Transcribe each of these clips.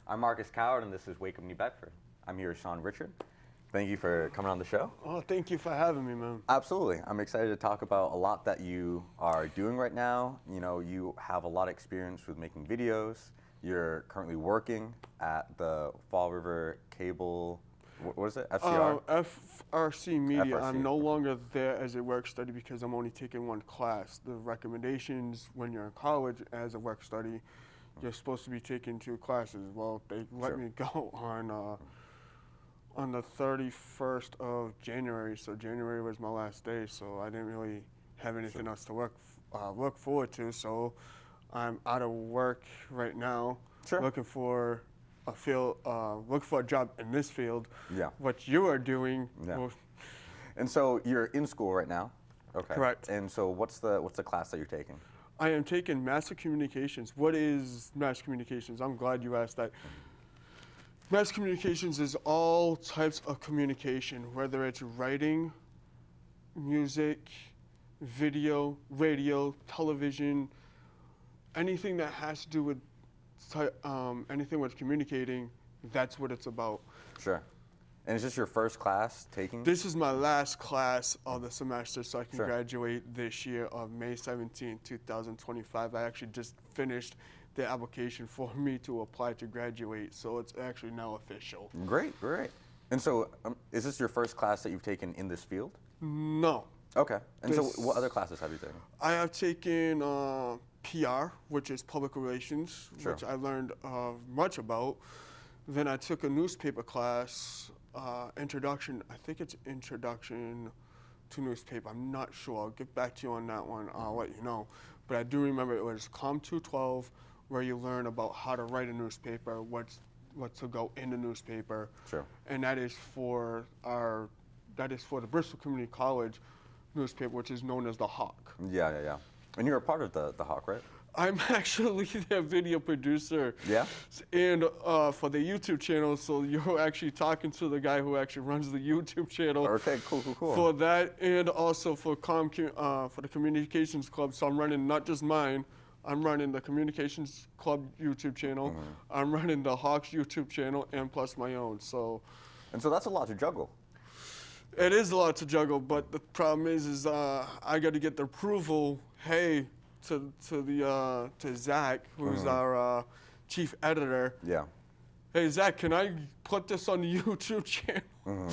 I'm Marcus Coward, and this is WakeUpNB Bedford. I'm here with SeanRichard. Thank you for coming on the show. Oh, thank you for having me, man. Absolutely. I'm excited to talk about a lot that you are doing right now. You know, you have a lot of experience with making videos. You're currently working at the Fall River Cable, what is it, FCR? FRC Media. FRC. I'm no longer there as a work study because I'm only taking one class. The recommendations when you're in college as a work study, you're supposed to be taking 2 classes. Well, they let me go on the 31st of January, so January was my last day, so I didn't really have anything else to look forward to, so I'm out of work right now, looking for a field, look for a job in this field. Yeah. What you are doing. Yeah. Well, and so you're in school right now? Okay. Correct. And so what's the class that you're taking? I am taking mass communications. What is mass communications? I'm glad you asked that. Mass communications is all types of communication, whether it's writing, music, video, radio, television, anything that has to do with anything with communicating, that's what it's about. Sure. And is this your first class taking? This is my last class of the semester, so I can graduate this year of May 17, 2025. I actually just finished the application for me to apply to graduate, so it's actually now official. Great, great. And so is this your first class that you've taken in this field? No. Okay. And so what other classes have you taken? I have taken PR, which is public relations, which I learned much about. Then I took a newspaper class, introduction, I think it's introduction to newspaper. I'm not sure. I'll get back to you on that one. I'll let you know. But I do remember it was Com 212, where you learn about how to write a newspaper, what to go in the newspaper. Sure. And that is for the Bristol Community College newspaper, which is known as the Hawk. Yeah, yeah, yeah. And you're a part of the Hawk, right? I'm actually their video producer. Yeah? And for the YouTube channel, so you're actually talking to the guy who actually runs the YouTube channel. Okay, cool, cool, cool. For that, and also for the Communications Club. So I'm running not just mine, I'm running the Communications Club YouTube channel, I'm running the Hawks YouTube channel, and plus my own. And so that's a lot to juggle. It is a lot to juggle, but the problem is I got to get the approval, to Zach, who's our chief editor. Yeah. Hey, Zach, can I put this on the YouTube channel?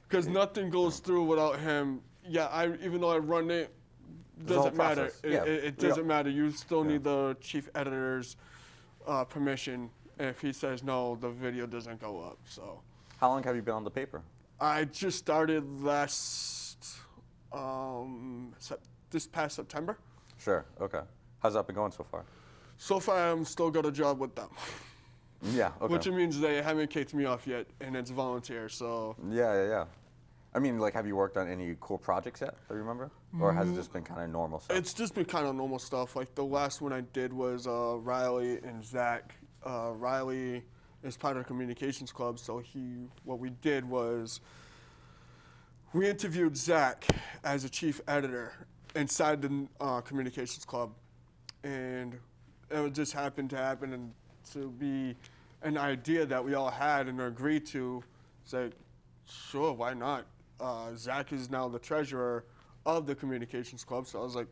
Because nothing goes through without him. Yeah, even though I run it, doesn't matter. It doesn't matter. You still need the chief editor's permission. And if he says no, the video doesn't go up. So. How long have you been on the paper? I just started this past September. Sure, okay. How's that been going so far? So far, I'm still got a job with them. Yeah, okay. Which means they haven't kicked me off yet, and it's volunteer, so. Yeah, yeah, yeah. I mean, like, have you worked on any cool projects yet, do you remember? Or has it just been kind of normal stuff? It's just been kind of normal stuff. Like, the last one I did was Riley and Zach. Riley is part of the Communications Club, so what we did was we interviewed Zach as a chief editor inside the Communications Club, and it just happened to happen and to be an idea that we all had and agreed to. It's like, sure, why not? Zach is now the treasurer of the Communications Club, so I was like,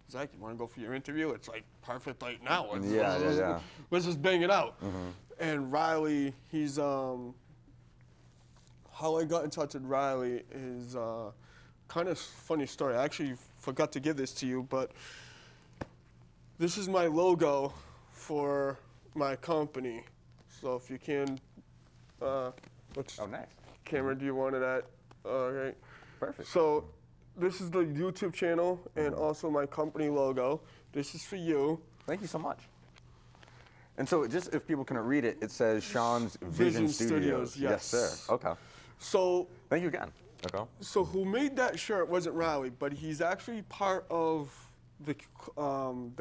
Zach, you want to go for your interview? It's like perfect right now. Let's just bang it out. And Riley, how I got in touch with Riley is kind of funny story. I actually forgot to give this to you, but this is my logo for my company. So if you can, which nice. camera do you want it at? Okay. Perfect. So this is the YouTube channel and also my company logo. This is for you. Thank you so much. And so just if people can read it, it says Sean's Vision Studios. Yes, sir. Okay. So thank you again. Okay. So who made that shirt wasn't Riley, but he's actually part of the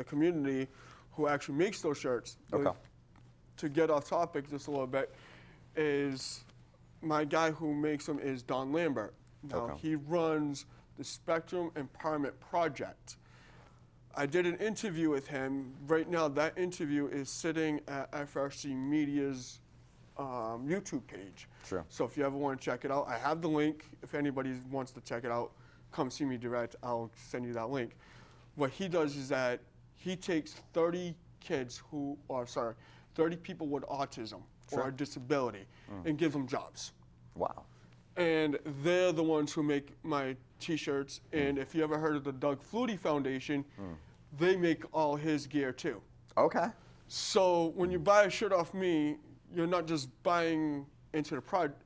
community who actually makes those shirts. Okay. To get off topic just a little bit, is my guy who makes them is Don Lambert. Now he runs the Spectrum Empowerment Project. I did an interview with him. Right now, that interview is sitting at FRC Media's YouTube page. Sure. So if you ever want to check it out, I have the link. If anybody wants to check it out, come see me direct. I'll send you that link. What he does is that he takes 30 people with autism or a disability and gives them jobs. Wow. And they're the ones who make my t-shirts. And if you ever heard of the Doug Flutie Foundation, they make all his gear too. Okay. So when you buy a shirt off me, you're not just buying into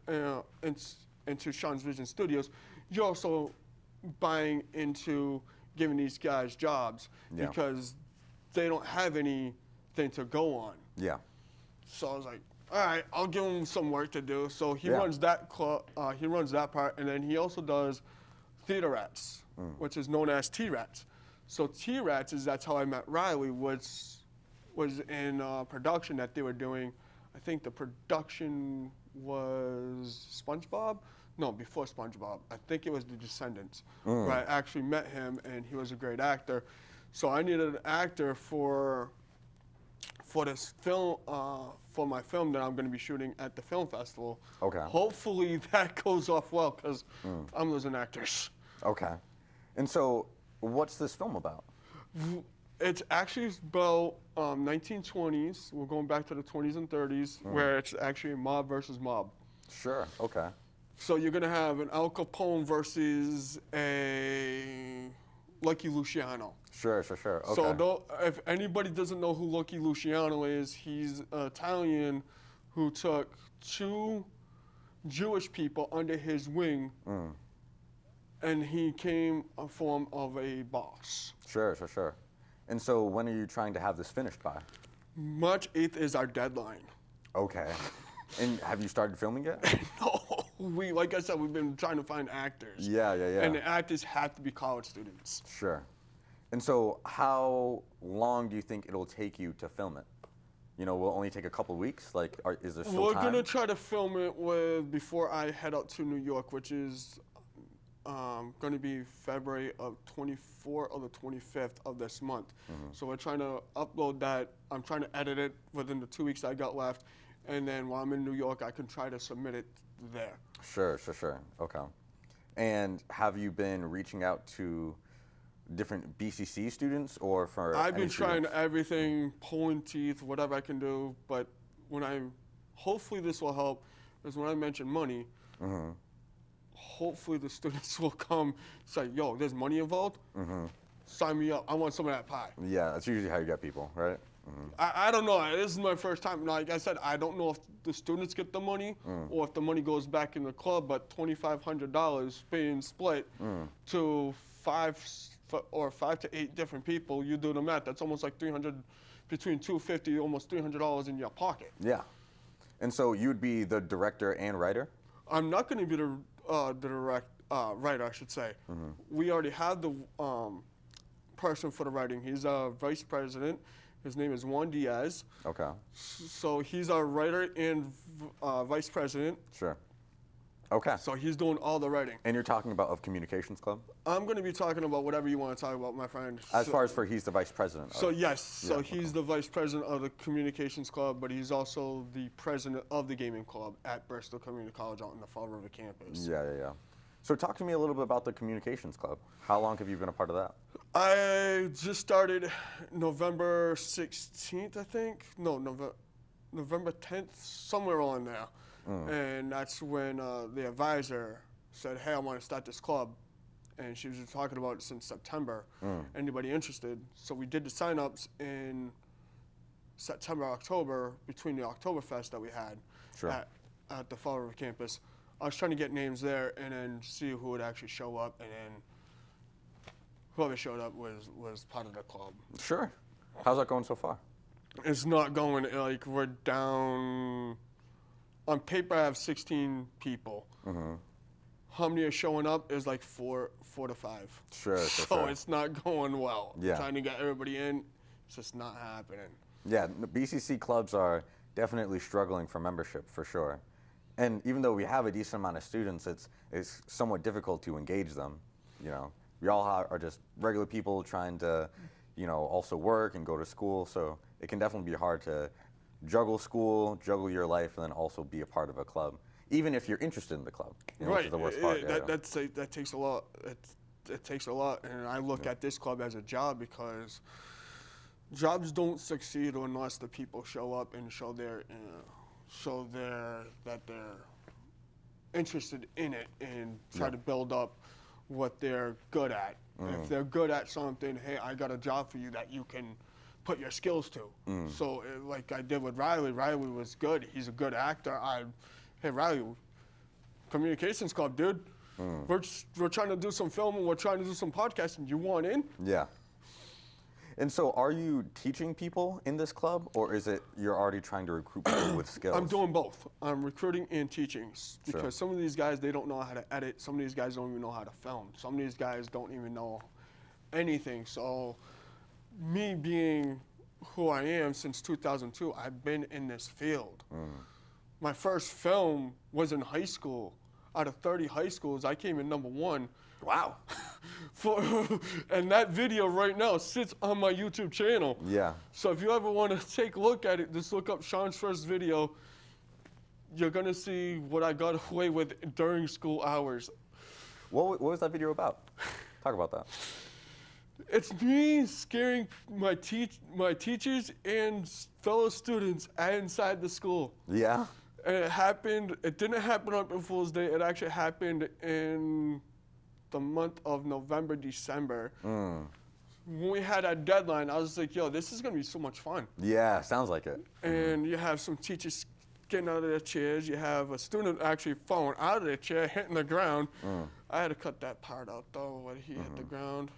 the into Sean's Vision Studios. You're also buying into giving these guys jobs because they don't have anything to go on. Yeah. So I was like, all right, I'll give him some work to do. So he runs that club. He runs that part, and then he also does Theater Rats, which is known as T-Rats. So T-Rats that's how I met Riley. Was in production that they were doing. I think the production was SpongeBob. No, before SpongeBob. I think it was The Descendants, where I actually met him, and he was a great actor. So I needed an actor for this film, for my film that I'm going to be shooting at the film festival. Okay. Hopefully that goes off well, because I'm losing actors. Okay. And so, what's this film about? It's actually about 1920s. We're going back to the 20s and 30s, where it's actually mob versus mob. Sure. Okay. So you're going to have an Al Capone versus a Lucky Luciano. Sure. Okay. So if anybody doesn't know who Lucky Luciano is, he's an Italian who took 2 Jewish people under his wing, and he came a form of a boss. Sure. And so when are you trying to have this finished by? March 8th is our deadline. Okay. And have you started filming yet? No, like I said, we've been trying to find actors. Yeah. And the actors have to be college students. Sure. And so how long do you think it'll take you to film it? You know, will it only take a couple weeks? Like, is there still We're time? going to try to film it before I head out to New York, which is going to be February of 24th or the 25th of this month. So we're trying to upload that. I'm trying to edit it within the 2 weeks I got left. And then while I'm in New York, I can try to submit it there. Sure. Okay. And have you been reaching out to different BCC students or for I've been trying students? everything, pulling teeth, whatever I can do. But hopefully this will help, is when I mention money, hopefully the students will come say, yo, there's money involved? Sign me up. I want some of that pie. Yeah, that's usually how you get people, right? I don't know. This is my first time. Like I said, I don't know if the students get the money or if the money goes back in the club, but $2,500 being split to 5 to 8 different people, you do the math. That's almost like between $250, almost $300 in your pocket. Yeah. And so you'd be the director and writer? I'm not going to be the writer, I should say. We already have the person for the writing. He's a vice president. His name is Juan Diaz. Okay. So he's our writer and vice president. Sure. Okay. So he's doing all the writing. And you're talking about of Communications Club? I'm going to be talking about whatever you want to talk about, my friend. As far as he's the vice president. So yes, he's the vice president of the Communications Club, but he's also the president of the gaming club at Bristol Community College out in the Fall River campus. Yeah. So talk to me a little bit about the Communications Club. How long have you been a part of that? I just started November 16th, I think. No, November 10th, somewhere on there. And that's when the advisor said, hey, I want to start this club. And she was talking about it since September. Anybody interested? So we did the sign-ups in September, October, between the Oktoberfest that we had at the Fall River campus. I was trying to get names there and then see who would actually show up. And then whoever showed up was part of the club. Sure. How's that going so far? It's not going, like, we're down. On paper, I have 16 people. How many are showing up is like 4 to 5. Sure. So it's not going well. Yeah. Trying to get everybody in, it's just not happening. Yeah, the BCC clubs are definitely struggling for membership, for sure. And even though we have a decent amount of students, it's somewhat difficult to engage them. You know, we all are just regular people trying to, also work and go to school. So it can definitely be hard to juggle school, juggle your life, and then also be a part of a club, even if you're interested in the club, you know, which is the worst part. That takes a lot. It takes a lot, and I look at this club as a job because jobs don't succeed unless the people show up and show that they're interested in it and try to build up what they're good at. If they're good at something, hey, I got a job for you that you can put your skills to. So like I did with Riley. Riley was good. He's a good actor. Hey Riley, communications club, dude. We're trying to do some filming. We're trying to do some podcasting. You want in? Yeah. And so are you teaching people in this club, or is it you're already trying to recruit people with skills? I'm doing both. I'm recruiting and teaching because some of these guys, they don't know how to edit. Some of these guys don't even know how to film. Some of these guys don't even know anything. So me being who I am since 2002, I've been in this field. My first film was in high school. Out of 30 high schools, I came in #1. Wow. And that video right now sits on my YouTube channel. Yeah. So if you ever want to take a look at it, just look up Sean's first video. You're going to see what I got away with during school hours. What was that video about? Talk about that. It's me scaring my teachers and fellow students inside the school. Yeah? And it didn't happen on April Fool's Day. It actually happened in the month of November, December. When we had a deadline, I was like, yo, this is going to be so much fun. Yeah, sounds like it. And you have some teachers getting out of their chairs. You have a student actually falling out of their chair, hitting the ground. I had to cut that part out, though, when he hit the ground.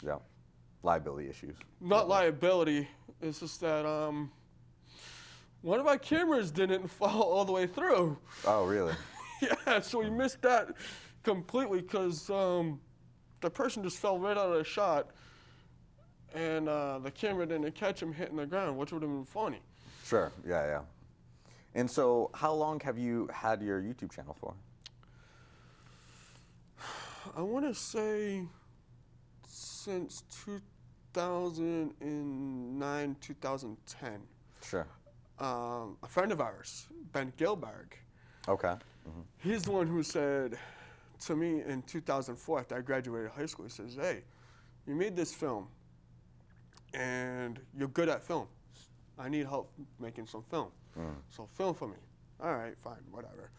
Yeah. Liability issues. Not liability. It's just that one of my cameras didn't follow all the way through. Oh, really? Yeah, so we missed that completely because the person just fell right out of the shot, and the camera didn't catch him hitting the ground, which would have been funny. Sure, yeah. And so how long have you had your YouTube channel for? I want to say since 2009, 2010. Sure. A friend of ours, Ben Gilberg, Okay. he's the one who said to me in 2004 after I graduated high school, he says, hey, you made this film and you're good at film. I need help making some film. So film for me. All right, fine, whatever.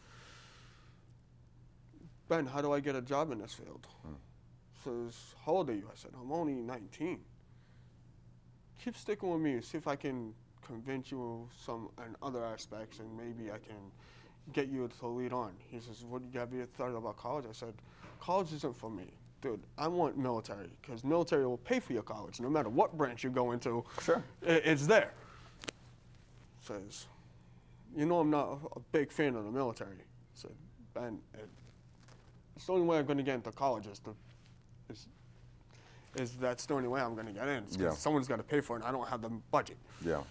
Ben, how do I get a job in this field? Says, how old are you? I said, I'm only 19. Keep sticking with me, see if I can convince you of some and other aspects, and maybe I can get you to lead on. He says, what have you thought about college? I said, college isn't for me. Dude, I want military, because military will pay for your college, no matter what branch you go into. Sure. It's there. Says, you know I'm not a big fan of the military. I said, Ben, it's the only way I'm going to get into college is that's the only way I'm going to get in. Yeah. Someone's got to pay for it, and I don't have the budget. Yeah.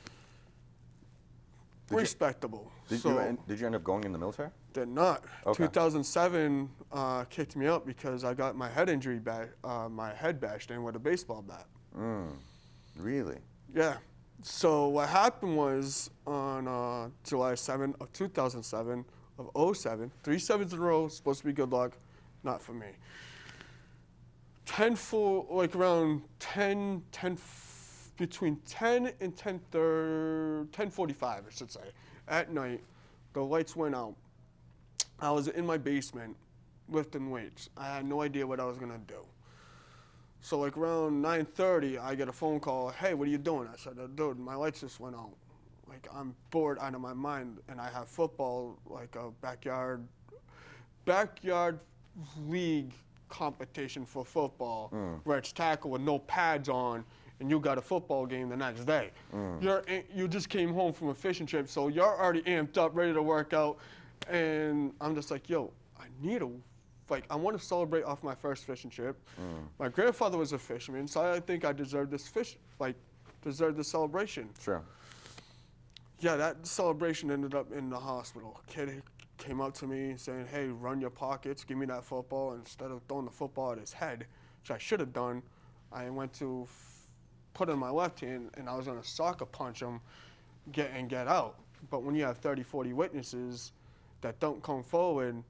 Respectable. Did you end up going in the military? Did not. Okay. 2007 kicked me out because I got my head injury my head bashed in with a baseball bat. Really? Yeah. So what happened was on July 7th of 2007 of 07, 3 sevens in a row, supposed to be good luck, not for me. Between 10 and 10:45, I should say, at night, the lights went out. I was in my basement lifting weights. I had no idea what I was gonna do. So like around 9:30, I get a phone call. Hey, what are you doing? I said, dude, my lights just went out. Like I'm bored out of my mind, and I have football, like a backyard league competition for football, where it's tackle with no pads on, and you got a football game the next day. You just came home from a fishing trip, so you're already amped up, ready to work out, and I'm just like, yo, I want to celebrate off my first fishing trip. My grandfather was a fisherman, so I think I deserve this celebration. Sure. Yeah, that celebration ended up in the hospital. Kid came up to me saying, hey, run your pockets, give me that football. Instead of throwing the football at his head, which I should have done, I went to put it in my left hand, and I was going to soccer punch him, get out. But when you have 30, 40 witnesses that don't come forward,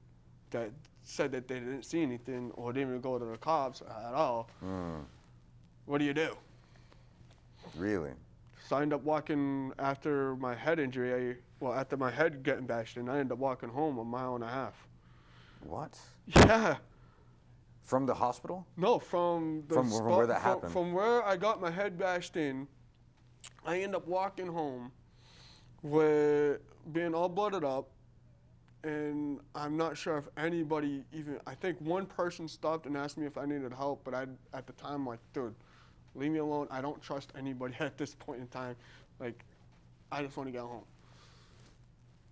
that said that they didn't see anything or didn't even go to the cops at all, what do you do? Really? So I ended up walking after my head injury. After my head getting bashed in, I ended up walking home 1.5 miles. What? Yeah. From the hospital? No, from the From spot, where that happened? From where I got my head bashed in, I ended up walking home with being all blooded up, and I'm not sure if anybody even, I think one person stopped and asked me if I needed help, but at the time, like, dude, leave me alone. I don't trust anybody at this point in time. Like, I just want to get home.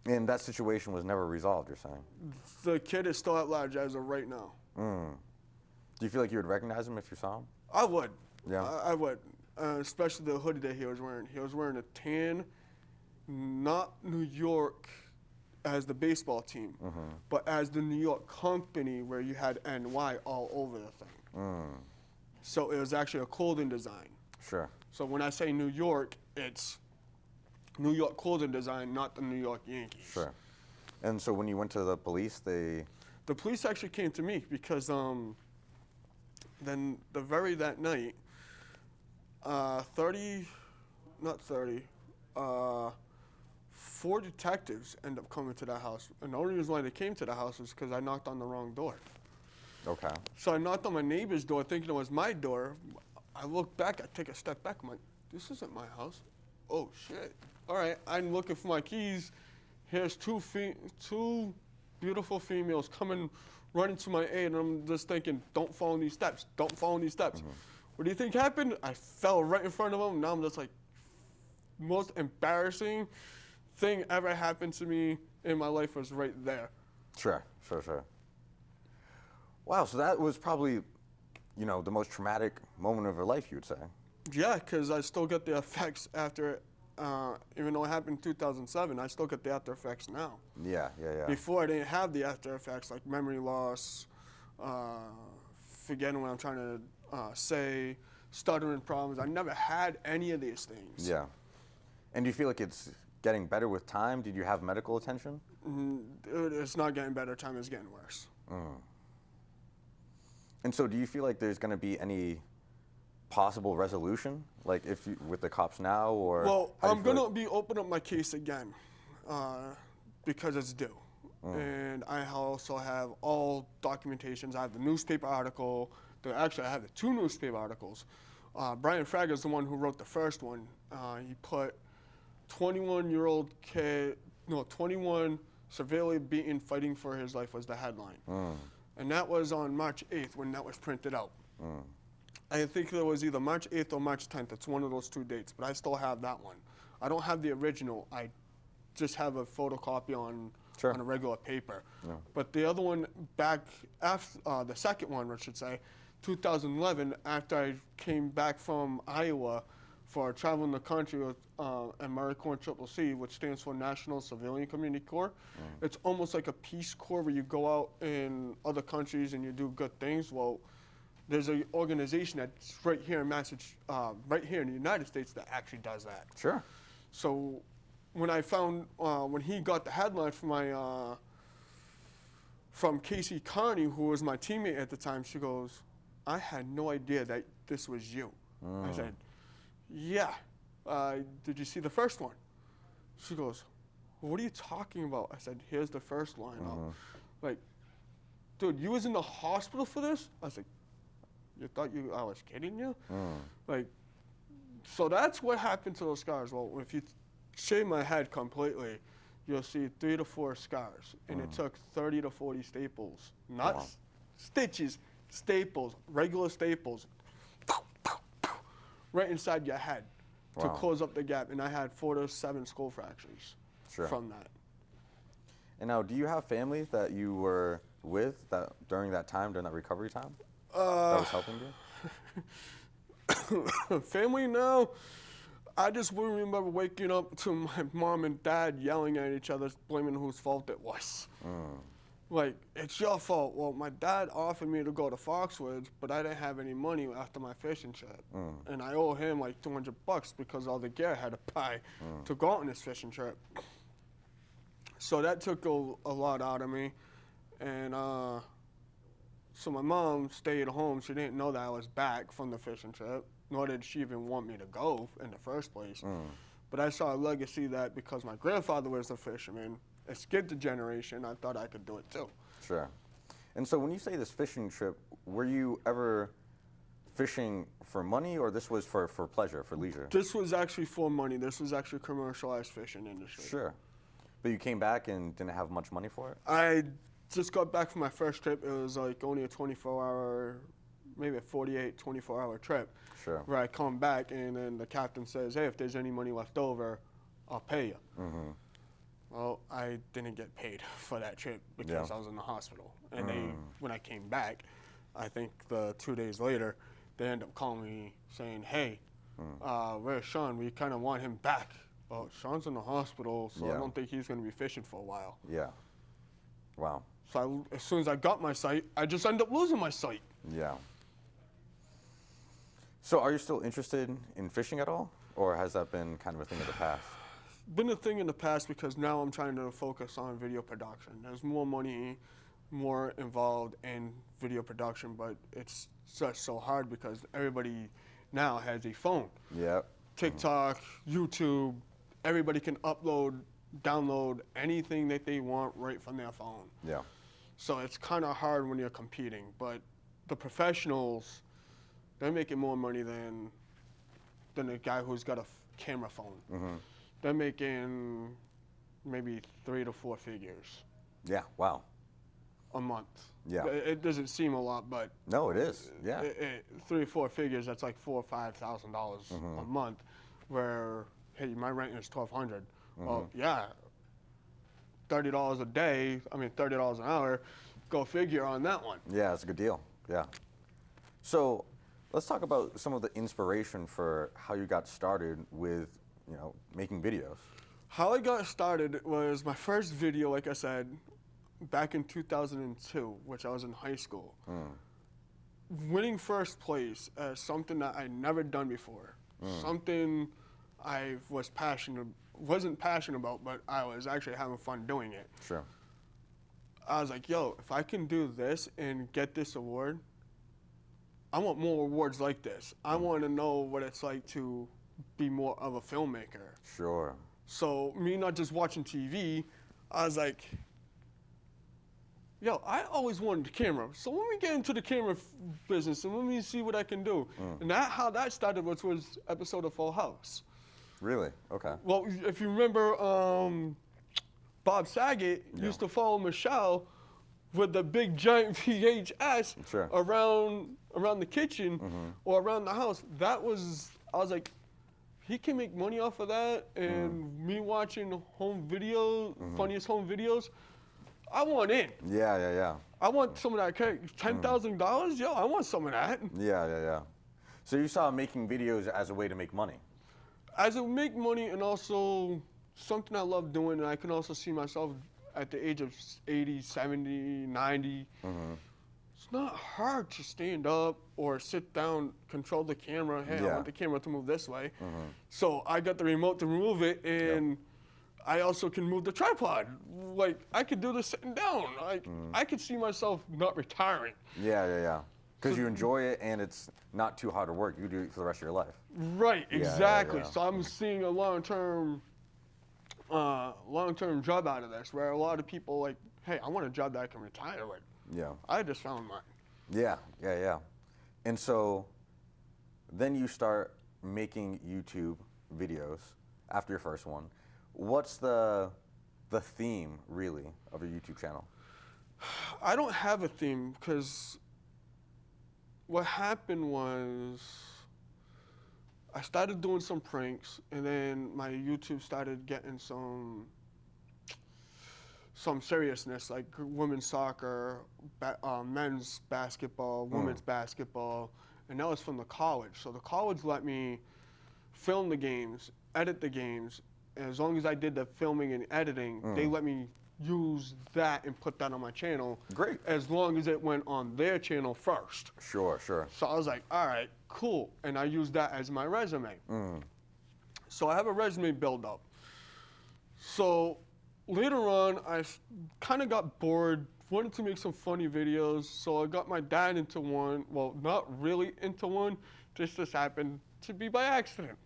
And that situation was never resolved, you're saying? The kid is still at large as of right now. Do you feel like you would recognize him if you saw him? I would. Yeah. I would. Especially the hoodie that he was wearing. He was wearing a tan, not New York as the baseball team, but as the New York company where you had NY all over the thing. So it was actually a clothing design. Sure. So when I say New York, it's New York clothing design, not the New York Yankees. Sure. And so when you went to the police, The police actually came to me because then that night, 4 detectives end up coming to the house. And the only reason why they came to the house was because I knocked on the wrong door. Okay. So I knocked on my neighbor's door thinking it was my door. I look back, I take a step back, I'm like, this isn't my house. Oh shit. All right, I'm looking for my keys. Here's two beautiful females coming, running to my aid, and I'm just thinking, don't fall in these steps, don't fall in these steps. What do you think happened? I fell right in front of them. Now I'm just like, most embarrassing thing ever happened to me in my life was right there. Sure. Wow, so that was probably, the most traumatic moment of your life, you would say. Yeah, because I still get the effects after it. Even though it happened in 2007, I still get the after effects now. Yeah. Before I didn't have the after effects like memory loss, forgetting what I'm trying to say, stuttering problems. I never had any of these things. Yeah. And do you feel like it's getting better with time? Did you have medical attention? It's not getting better. Time is getting worse. And so do you feel like there's going to be any possible resolution, like with the cops now, or? Well, I'm going to be opening up my case again because it's due. And I also have all documentations. I have the newspaper article. Actually, I have the 2 newspaper articles. Brian Fraga is the one who wrote the first one. He put 21 severely beaten, fighting for his life was the headline. And that was on March 8th when that was printed out. I think it was either March 8th or March 10th. It's one of those 2 dates, but I still have that one. I don't have the original. I just have a photocopy on a regular paper. Yeah. But the other one back after, the second one, I should say, 2011, after I came back from Iowa for traveling the country with AmeriCorps CCC, which stands for National Civilian Community Corps. It's almost like a Peace Corps where you go out in other countries and you do good things. Well, there's an organization that's right here in right here in the United States that actually does that. Sure. So when I found, when he got the headline from Casey Carney, who was my teammate at the time, she goes, I had no idea that this was you. I said, yeah. Did you see the first one? She goes, well, what are you talking about? I said, here's the first line. Like, dude, you was in the hospital for this? I said, you thought I was kidding you? Like, so that's what happened to those scars. Well, if you shave my head completely, you'll see 3 to 4 scars. And it took 30 to 40 staples, not stitches, staples, regular staples, right inside your head to close up the gap. And I had 4 to 7 skull fractures from that. And now, do you have family that you were with during that time, during that recovery time, that was helping you? Family now, I just remember waking up to my mom and dad yelling at each other, blaming whose fault it was. like, it's your fault. Well, my dad offered me to go to Foxwoods, but I didn't have any money after my fishing trip. And I owe him like $200 because all the gear I had to buy to go on this fishing trip. So that took a lot out of me. And so my mom stayed home. She didn't know that I was back from the fishing trip, nor did she even want me to go in the first place. But I saw a legacy that because my grandfather was a fisherman, it skipped a generation. I thought I could do it too. Sure. And so when you say this fishing trip, were you ever fishing for money, or this was for pleasure, for leisure? This was actually for money. This was actually commercialized fishing industry. Sure. But you came back and didn't have much money for it? I just got back from my first trip. It was like only a 24-hour, maybe a 48, 24-hour trip. Sure. Where I come back and then the captain says, hey, if there's any money left over, I'll pay you. Well, I didn't get paid for that trip because I was in the hospital. And when I came back, I think 2 days later, they ended up calling me saying, hey, where's Sean? We kind of want him back. Well, Sean's in the hospital, so I don't think he's going to be fishing for a while. Yeah. Wow. So as soon as I got my sight, I just ended up losing my sight. Yeah. So are you still interested in fishing at all? Or has that been kind of a thing of the past? Been a thing in the past because now I'm trying to focus on video production. There's more money, more involved in video production, but it's just so hard because everybody now has a phone. Yeah. TikTok, YouTube, everybody can upload, download anything that they want right from their phone. Yeah. So it's kind of hard when you're competing, but the professionals, they're making more money than a guy who's got a camera phone. They're making maybe 3 to 4 figures. Yeah, wow. A month. Yeah. It doesn't seem a lot, but No, it is. Yeah. 3 or 4 figures, that's like $4,000 or $5,000 a month. Where, hey, my rent is $1,200. Well, yeah, $30 a day. I mean, $30 an hour. Go figure on that one. Yeah, it's a good deal. Yeah. So let's talk about some of the inspiration for how you got started with, making videos. How I got started was my first video, like I said, back in 2002, which I was in high school. Winning first place as something that I never done before. Something I wasn't passionate about, but I was actually having fun doing it. Sure. I was like, yo, if I can do this and get this award, I want more awards like this. I want to know what it's like to be more of a filmmaker. Sure. So me not just watching TV, I was like, yo, I always wanted a camera. So let me get into the camera business and let me see what I can do. And how that started was episode of Full House. Really? Okay. Well, if you remember, Bob Saget used to follow Michelle with the big giant VHS around the kitchen or around the house. I was like, he can make money off of that, and me watching home videos, funniest home videos, I want in. Yeah. I want some of that. $10,000? Yo, I want some of that. Yeah. So you saw making videos as a way to make money? As a make money, and also something I love doing, and I can also see myself at the age of 80, 70, 90. It's not hard to stand up or sit down, control the camera. Hey, I want the camera to move this way. So I got the remote to move it, and I also can move the tripod. Like, I could do this sitting down. I could see myself not retiring. Yeah. Because you enjoy it, and it's not too hard to work. You do it for the rest of your life. Right, exactly. So I'm seeing a long-term job out of this, where a lot of people like, hey, I want a job that I can retire with. Yeah. I just found mine. Yeah. And so then you start making YouTube videos after your first one. What's the theme, really, of your YouTube channel? I don't have a theme, because what happened was I started doing some pranks, and then my YouTube started getting some seriousness, like women's soccer, men's basketball, women's basketball, and that was from the college. So the college let me film the games, edit the games, and as long as I did the filming and editing, they let me use that and put that on my channel. Great. As long as it went on their channel first. Sure, sure. So I was like, all right, cool. And I used that as my resume. So I have a resume build up. So later on, I kind of got bored, wanted to make some funny videos. So I got my dad into one. Well, not really into one. This just happened to be by accident.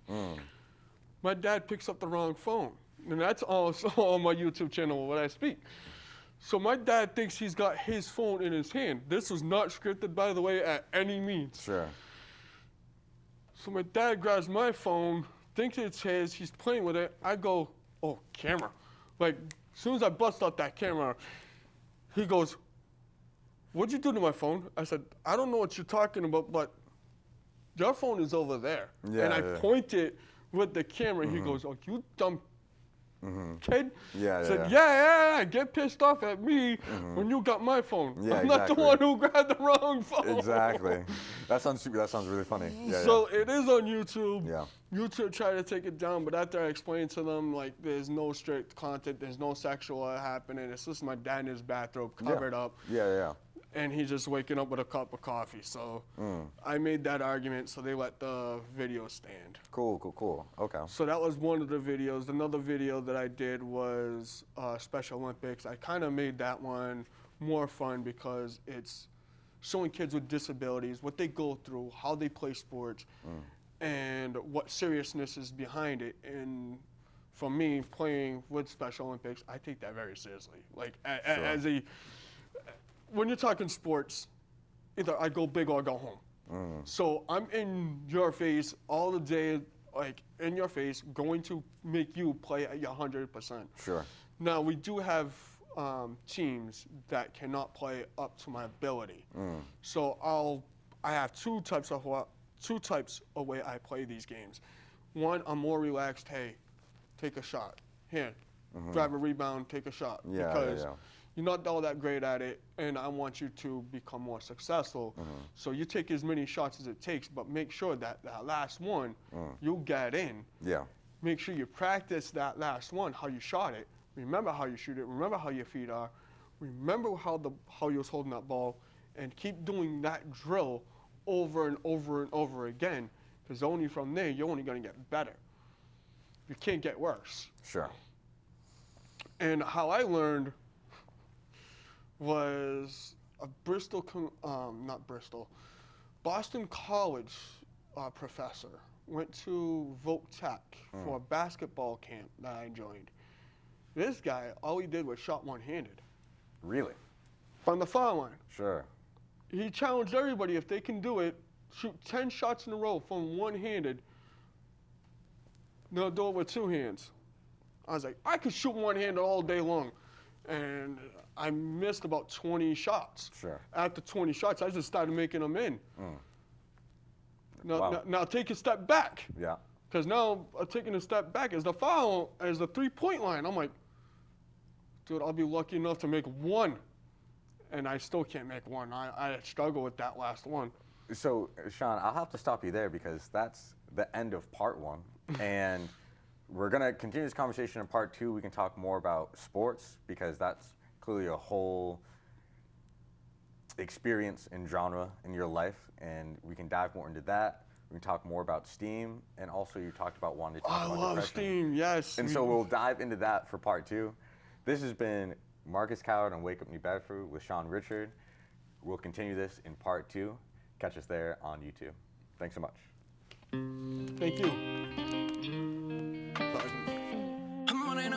My dad picks up the wrong phone. And that's also on my YouTube channel when I speak. So my dad thinks he's got his phone in his hand. This was not scripted, by the way, at any means. Sure. So my dad grabs my phone, thinks it's his, he's playing with it. I go, oh, camera. Like, as soon as I bust out that camera, he goes, what'd you do to my phone? I said, I don't know what you're talking about, but your phone is over there. Yeah, and I pointed with the camera. He goes, oh, you dumb kid. Yeah, Said, yeah, get pissed off at me when you got my phone. Yeah, I'm not the one who grabbed the wrong phone. Exactly. That sounds really funny. Yeah, So it is on YouTube. Yeah. YouTube tried to take it down, but after I explained to them, like, there's no strict content, there's no sexual happening. It's just my dad in his bathrobe covered up. Yeah. And he's just waking up with a cup of coffee. So I made that argument, so they let the video stand. Cool. Okay. So that was one of the videos. Another video that I did was Special Olympics. I kind of made that one more fun because it's showing kids with disabilities, what they go through, how they play sports, and what seriousness is behind it. And for me, playing with Special Olympics, I take that very seriously. Like, as a... When you're talking sports, either I go big or I go home. So I'm in your face all the day, like in your face, going to make you play at your 100%. Sure. Now we do have teams that cannot play up to my ability. So I have two types of way I play these games. One, I'm more relaxed. Hey, take a shot. Here, grab a rebound, take a shot. Because you're not all that great at it, and I want you to become more successful. So you take as many shots as it takes, but make sure that that last one, you get in. Yeah. Make sure you practice that last one, how you shot it. Remember how you shoot it. Remember how your feet are. Remember how you was holding that ball, and keep doing that drill over and over and over again, because only from there, you're only going to get better. You can't get worse. Sure. And how I learned was a Boston College professor went to Voc Tech for a basketball camp that I joined. This guy, all he did was shot one-handed. Really? From the foul line. Sure. He challenged everybody, if they can do it, shoot 10 shots in a row from one-handed, they'll do it with two hands. I was like, I could shoot one-handed all day long. And I missed about 20 shots. Sure. After 20 shots, I just started making them in. Wow. Now take a step back. Yeah. Because now taking a step back is the foul, as the three-point line. I'm like, dude, I'll be lucky enough to make one. And I still can't make one. I struggle with that last one. So, Sean, I'll have to stop you there because that's the end of part one. And we're going to continue this conversation in part two. We can talk more about sports because that's clearly a whole experience and genre in your life. And we can dive more into that. We can talk more about STEAM. And also you talked about wanting to talk about love depression. STEAM, yes. And so we'll dive into that for part two. This has been Marcus Coward on Wake Up New Bedford with Sean Richard. We'll continue this in part two. Catch us there on YouTube. Thanks so much. Thank you. I'm running,